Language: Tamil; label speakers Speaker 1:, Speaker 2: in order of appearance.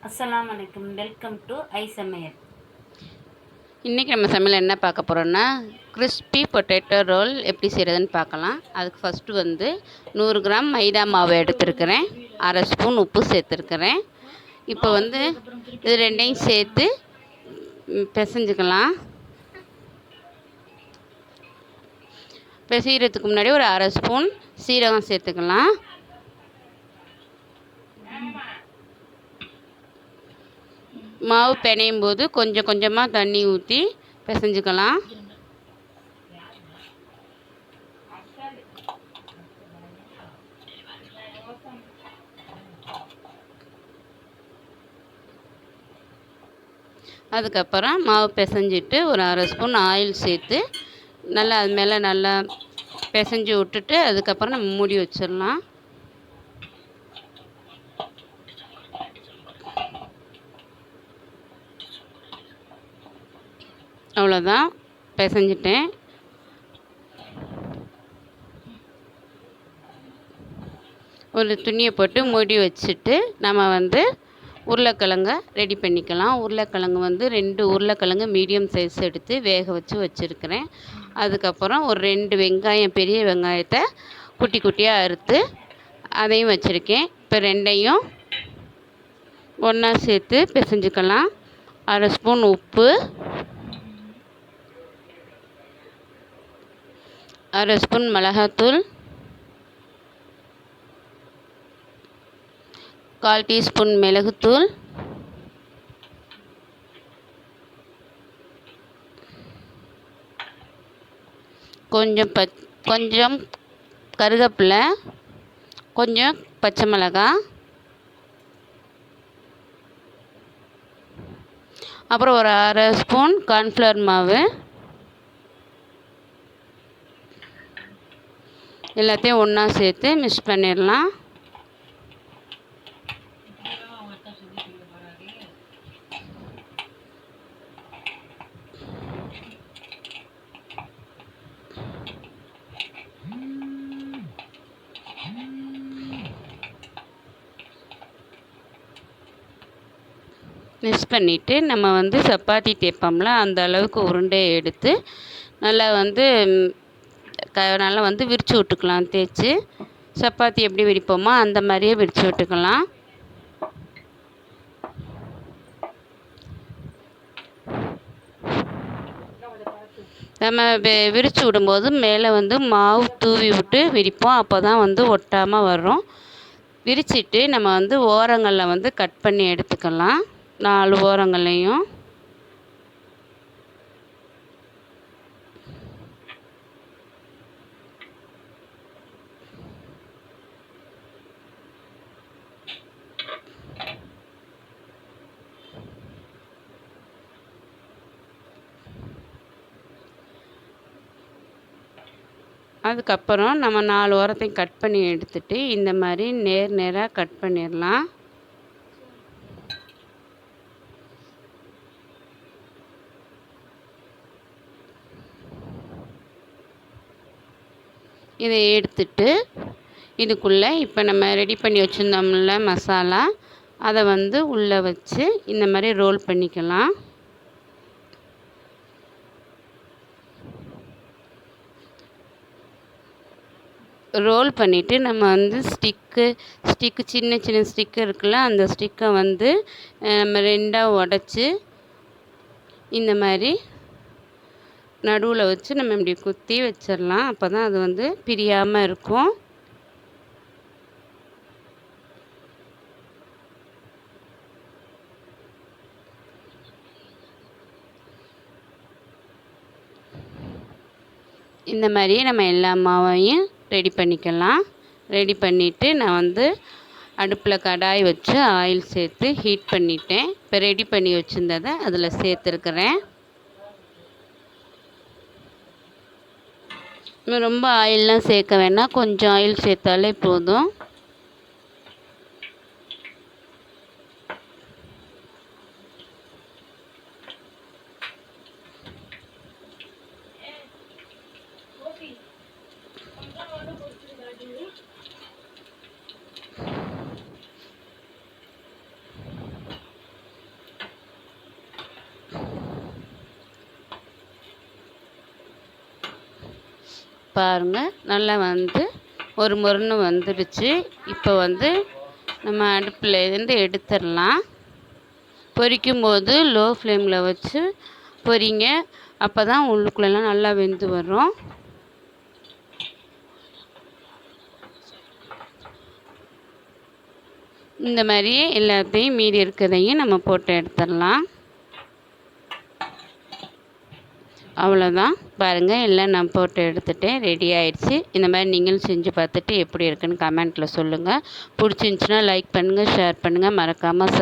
Speaker 1: அஸ்ஸலாமு அலைக்கும். வெல்கம் டு ஐ சமையல்.
Speaker 2: இன்றைக்கி நம்ம சமையல் என்ன பார்க்க போகிறோன்னா, கிறிஸ்பி பொட்டேட்டோ ரோல் எப்படி செய்கிறதுன்னு பார்க்கலாம். அதுக்கு ஃபஸ்ட்டு 100 கிராம் மைதா மாவு எடுத்துருக்கிறேன், அரை ஸ்பூன் உப்பு சேர்த்துருக்கிறேன். இப்போ இது ரெண்டையும் சேர்த்து பிசைஞ்சுக்கலாம். பிசைகிறதுக்கு முன்னாடி ஒரு அரை ஸ்பூன் சீரகம் சேர்த்துக்கலாம். மாவு பிணையும் போது கொஞ்சம் கொஞ்சமாக தண்ணி ஊற்றி பிசைஞ்சுக்கலாம். அதுக்கப்புறம் மாவு பிசைஞ்சிட்டு ஒரு அரை ஸ்பூன் ஆயில் சேர்த்து நல்லா அது மேலே நல்லா பிசைஞ்சு விட்டுட்டு அதுக்கப்புறம் நம்ம மூடி வச்சிடலாம். அவ்வளோதான், பிசைஞ்சிட்டேன். ஒரு துணியை போட்டு மூடி வச்சுட்டு நம்ம உருளைக்கிழங்க ரெடி பண்ணிக்கலாம். உருளைக்கிழங்கு 2 உருளைக்கிழங்கு மீடியம் சைஸ் எடுத்து வேக வச்சுருக்கிறேன். அதுக்கப்புறம் ஒரு 2 வெங்காயம், பெரிய வெங்காயத்தை குட்டி குட்டியாக அறுத்து அதையும் வச்சுருக்கேன். இப்போ ரெண்டையும் ஒன்றா சேர்த்து பிசைஞ்சுக்கலாம். அரை ஸ்பூன் உப்பு, அரை ஸ்பூன் மிளகாத்தூள், 1/4 டீஸ்பூன் மிளகுத்தூள், கொஞ்சம் கருவேப்பிலை, கொஞ்சம் பச்சை மிளகாய், அப்புறம் ஒரு அரை ஸ்பூன் கார்ன்ஃப்ளவர் மாவு. எல்லாத்தையும் ஒன்றா சேர்த்து மிக்ஸ் பண்ணிடலாம். மிக்ஸ் பண்ணிவிட்டு நம்ம சப்பாத்தி தேய்ப்போம்ல, அந்த அளவுக்கு உருண்டையை எடுத்து நல்லா நல்லா விரித்து விட்டுக்கலாம். தேய்ச்சி சப்பாத்தி எப்படி விரிப்போமோ அந்த மாதிரியே விரித்து விட்டுக்கலாம். நம்ம விரித்து விடும்போது மேலே மாவு தூவி விட்டு விரிப்போம். அப்போ தான் ஒட்டாமல் வரும். விரிச்சிட்டு நம்ம ஓரங்களில் கட் பண்ணி எடுத்துக்கலாம். 4 ஓரங்களையும். அதுக்கப்புறம் நம்ம 4 ஓரத்தையும் கட் பண்ணி எடுத்துட்டு இந்த மாதிரி நேராக கட் பண்ணிடலாம். இதை எடுத்துட்டு இதுக்குள்ளே இப்போ நம்ம ரெடி பண்ணி வச்சுருந்தோம்ல மசாலா, அதை உள்ளே வச்சு இந்த மாதிரி ரோல் பண்ணிக்கலாம். ரோல் பண்ணிவிட்டு நம்ம ஸ்டிக்கு சின்ன சின்ன ஸ்டிக்கு இருக்குல்ல, அந்த ஸ்டிக்கை நம்ம 2ஆக உடச்சி இந்த மாதிரி நடுவில் வச்சு நம்ம இப்படி குத்தி வச்சிடலாம். அப்போ தான் அது பிரியாமல் இருக்கும். இந்த மாதிரியே நம்ம எல்லா மாவையும் ரெடி பண்ணிக்கலாம். ரெடி பண்ணிவிட்டு நான் அடுப்பில் கடாய் வச்சு ஆயில் சேர்த்து ஹீட் பண்ணிட்டேன். இப்போ ரெடி பண்ணி வச்சுருந்ததை அதில் சேர்த்துருக்குறேன். ரொம்ப ஆயிலெலாம் சேர்க்க வேணாம், கொஞ்சம் ஆயில் சேர்த்தாலே போதும். பாருங்கள் நல்லா வந்து ஒரு முருன்னு வந்துடுச்சு. இப்போ வந்து நம்ம அடுப்பில் இருந்து எடுத்துடலாம். பொரிக்கும்போது லோ ஃப்ளேமில் வச்சு பொரிங்க. அப்போ தான் உள்ளுக்குள்ளெல்லாம் நல்லா வெந்து வரும். இந்த மாதிரியே எல்லாத்தையும் மீதி இருக்கிறதையும் நம்ம போட்டு எடுத்துடலாம். அவ்வளோதான், பாருங்கள் எல்லாம் நான் போட்டு எடுத்துட்டேன், ரெடி ஆயிடுச்சு. இந்த மாதிரி நீங்களும் செஞ்சு பார்த்துட்டு எப்படி இருக்குன்னு கமெண்ட்டில் சொல்லுங்கள். பிடிச்சிருந்துச்சின்னா லைக் பண்ணுங்கள், ஷேர் பண்ணுங்கள், மறக்காமல்